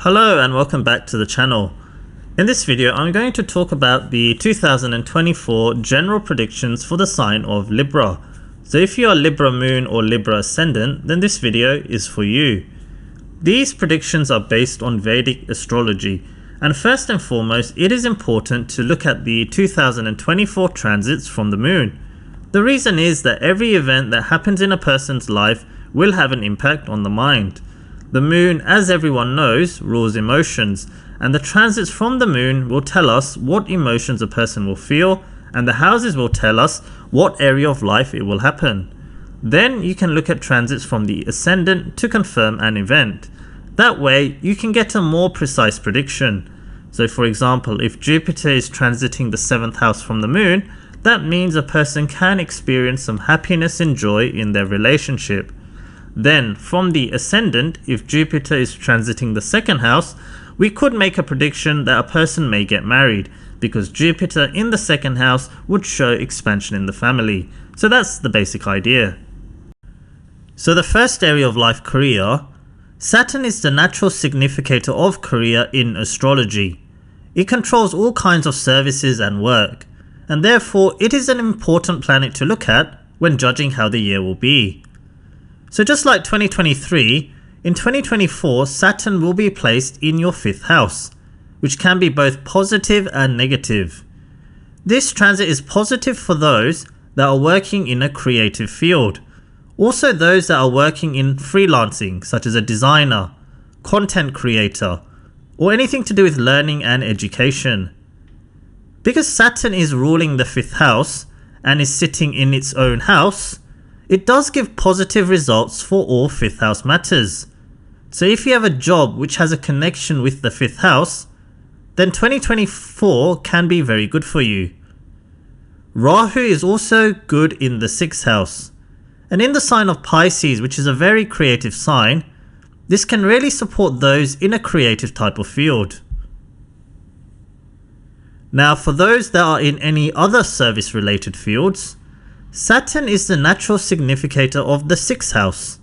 Hello and welcome back to the channel. In this video I'm going to talk about the 2024 general predictions for the sign of Libra. So if you are Libra Moon or Libra Ascendant, then this video is for you. These predictions are based on Vedic astrology, and first and foremost it is important to look at the 2024 transits from the Moon. The reason is that every event that happens in a person's life will have an impact on the mind. The Moon, as everyone knows, rules emotions, and the transits from the Moon will tell us what emotions a person will feel, and the houses will tell us what area of life it will happen. Then you can look at transits from the Ascendant to confirm an event. That way you can get a more precise prediction. So for example, if Jupiter is transiting the 7th house from the Moon, that means a person can experience some happiness and joy in their relationship. Then from the Ascendant, if Jupiter is transiting the 2nd house, we could make a prediction that a person may get married, because Jupiter in the 2nd house would show expansion in the family. So that's the basic idea. So the first area of life, career. Saturn is the natural significator of career in astrology. It controls all kinds of services and work, and therefore it is an important planet to look at when judging how the year will be. So just like 2023, in 2024 Saturn will be placed in your 5th house, which can be both positive and negative. This transit is positive for those that are working in a creative field, also those that are working in freelancing such as a designer, content creator, or anything to do with learning and education. Because Saturn is ruling the 5th house and is sitting in its own house, it does give positive results for all 5th house matters. So if you have a job which has a connection with the 5th house, then 2024 can be very good for you. Rahu is also good in the 6th house. And in the sign of Pisces, which is a very creative sign, this can really support those in a creative type of field. Now for those that are in any other service related fields, Saturn is the natural significator of the 6th house,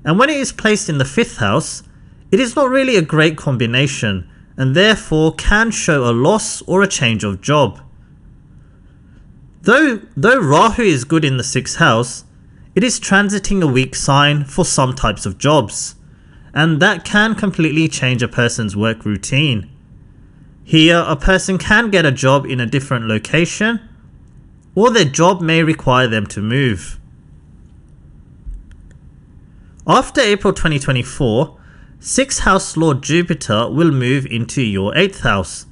and when it is placed in the 5th house, it is not really a great combination and therefore can show a loss or a change of job. Though Rahu is good in the 6th house, it is transiting a weak sign for some types of jobs, and that can completely change a person's work routine. Here a person can get a job in a different location, or their job may require them to move. After April 2024, 6th house Lord Jupiter will move into your 8th house,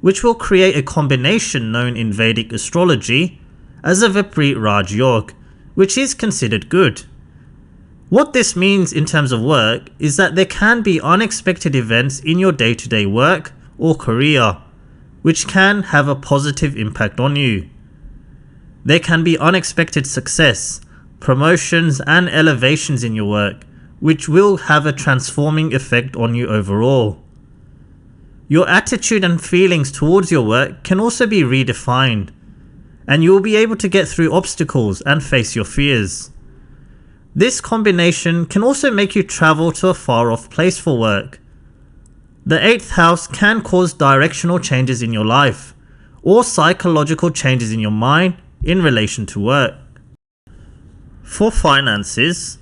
which will create a combination known in Vedic astrology as a Viparit Raj Yog, which is considered good. What this means in terms of work is that there can be unexpected events in your day-to-day work or career, which can have a positive impact on you. There can be unexpected success, promotions and elevations in your work, which will have a transforming effect on you overall. Your attitude and feelings towards your work can also be redefined, and you will be able to get through obstacles and face your fears. This combination can also make you travel to a far off place for work. The 8th house can cause directional changes in your life, or psychological changes in your mind in relation to work. For finances,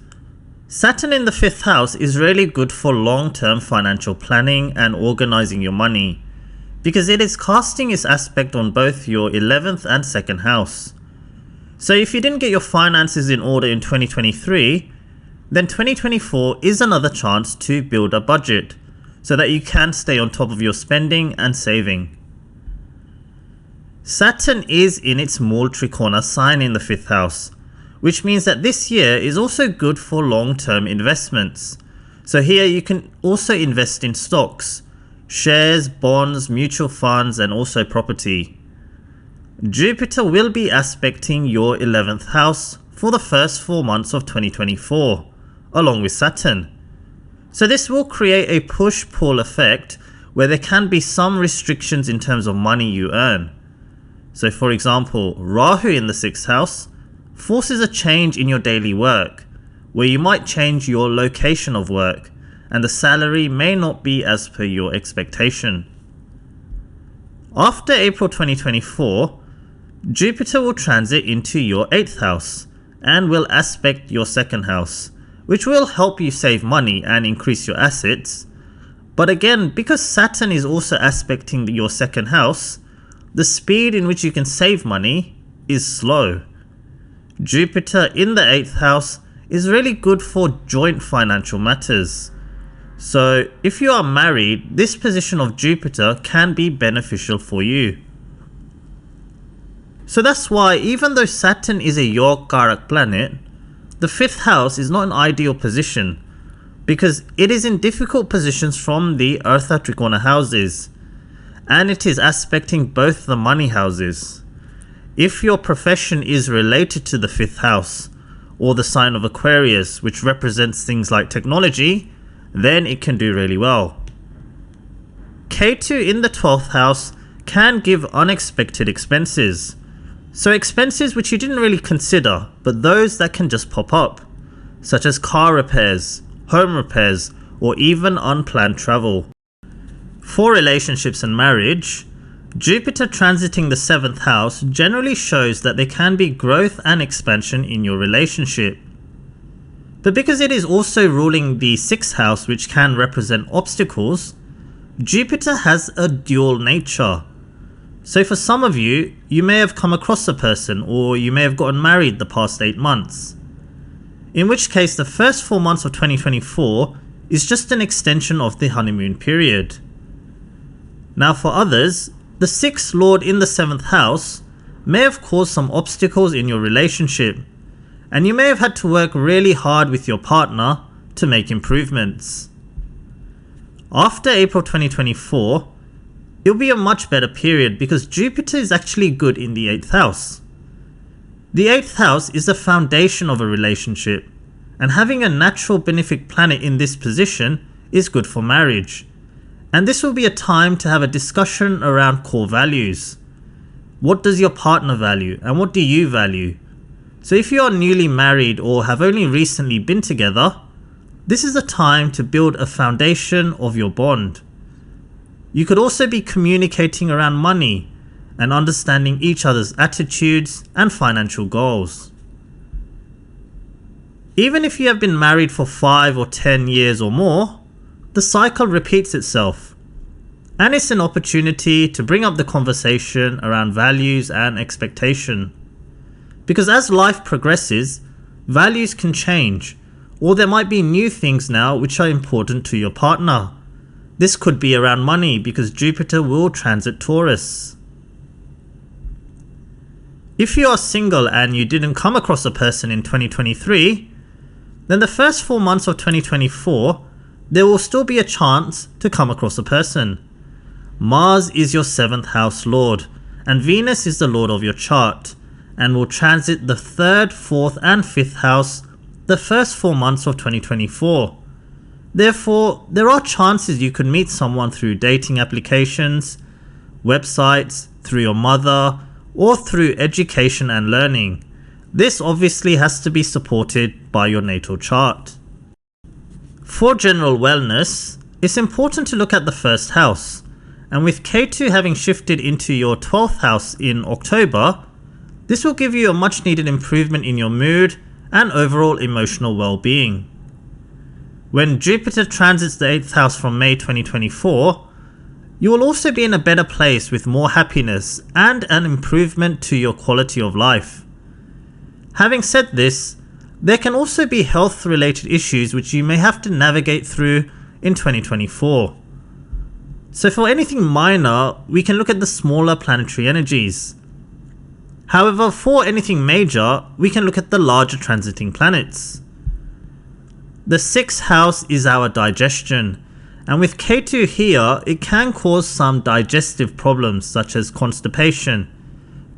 Saturn in the 5th house is really good for long-term financial planning and organizing your money, because it is casting its aspect on both your 11th and 2nd house. So if you didn't get your finances in order in 2023, then 2024 is another chance to build a budget so that you can stay on top of your spending and saving. Saturn is in its Mool Trikona sign in the 5th house, which means that this year is also good for long-term investments. So here you can also invest in stocks, shares, bonds, mutual funds and also property. Jupiter will be aspecting your 11th house for the first 4 months of 2024, along with Saturn. So this will create a push-pull effect where there can be some restrictions in terms of money you earn. So for example, Rahu in the 6th house forces a change in your daily work, where you might change your location of work, and the salary may not be as per your expectation. After April 2024, Jupiter will transit into your 8th house and will aspect your 2nd house, which will help you save money and increase your assets. But again, because Saturn is also aspecting your 2nd house, the speed in which you can save money is slow. Jupiter in the 8th house is really good for joint financial matters. So if you are married, this position of Jupiter can be beneficial for you. So that's why even though Saturn is a Yog Karak planet, the 5th house is not an ideal position because it is in difficult positions from the Eartha Trikona houses, and it is aspecting both the money houses. If your profession is related to the 5th house or the sign of Aquarius, which represents things like technology, then it can do really well. Ketu in the 12th house can give unexpected expenses. So expenses which you didn't really consider, but those that can just pop up, such as car repairs, home repairs, or even unplanned travel. For relationships and marriage, Jupiter transiting the 7th house generally shows that there can be growth and expansion in your relationship. But because it is also ruling the 6th house, which can represent obstacles, Jupiter has a dual nature. So for some of you, you may have come across a person or you may have gotten married the past 8 months. In which case the first 4 months of 2024 is just an extension of the honeymoon period. Now for others, the 6th Lord in the 7th house may have caused some obstacles in your relationship, and you may have had to work really hard with your partner to make improvements. After April 2024, it'll be a much better period because Jupiter is actually good in the 8th house. The 8th house is the foundation of a relationship, and having a natural benefic planet in this position is good for marriage. And this will be a time to have a discussion around core values. What does your partner value and what do you value? So if you are newly married or have only recently been together, this is a time to build a foundation of your bond. You could also be communicating around money and understanding each other's attitudes and financial goals. Even if you have been married for 5 or 10 years or more, the cycle repeats itself, and it's an opportunity to bring up the conversation around values and expectation. Because as life progresses, values can change, or there might be new things now which are important to your partner. This could be around money because Jupiter will transit Taurus. If you are single and you didn't come across a person in 2023, then the first 4 months of 2024, there will still be a chance to come across a person. Mars is your 7th house lord, and Venus is the lord of your chart, and will transit the 3rd, 4th and 5th house the first 4 months of 2024. Therefore, there are chances you could meet someone through dating applications, websites, through your mother, or through education and learning. This obviously has to be supported by your natal chart. For general wellness, it's important to look at the 1st house, and with Ketu having shifted into your 12th house in October, this will give you a much needed improvement in your mood and overall emotional well-being. When Jupiter transits the 8th house from May 2024, you will also be in a better place with more happiness and an improvement to your quality of life. Having said this, there can also be health related issues which you may have to navigate through in 2024. So for anything minor, we can look at the smaller planetary energies. However, for anything major, we can look at the larger transiting planets. The 6th house is our digestion, and with Ketu here, it can cause some digestive problems such as constipation,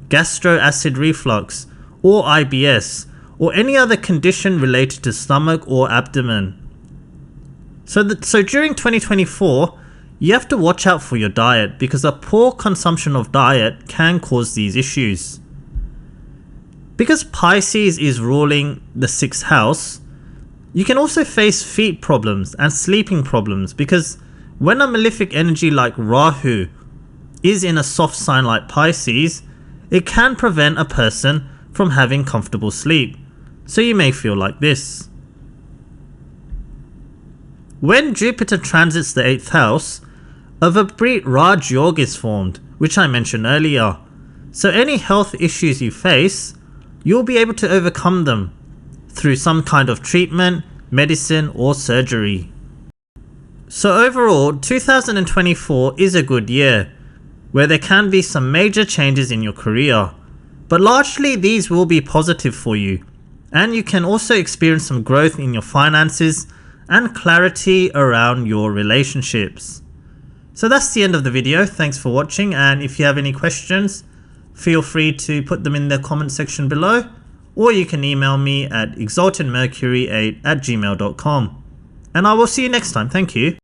gastroacid reflux, or IBS, or any other condition related to stomach or abdomen. So during 2024, you have to watch out for your diet because a poor consumption of diet can cause these issues. Because Pisces is ruling the 6th house, You can also face feet problems and sleeping problems because when a malefic energy like Rahu is in a soft sign like Pisces, it can prevent a person from having comfortable sleep. So you may feel like this. When Jupiter transits the 8th house, a Vibrit Raj Yoga is formed, which I mentioned earlier. So any health issues you face, you'll be able to overcome them through some kind of treatment, medicine or surgery. So overall, 2024 is a good year, where there can be some major changes in your career, but largely these will be positive for you, and you can also experience some growth in your finances and clarity around your relationships. So that's the end of the video. Thanks for watching, and if you have any questions, feel free to put them in the comment section below, or you can email me at exaltedmercury8@gmail.com. And I will see you next time. Thank you.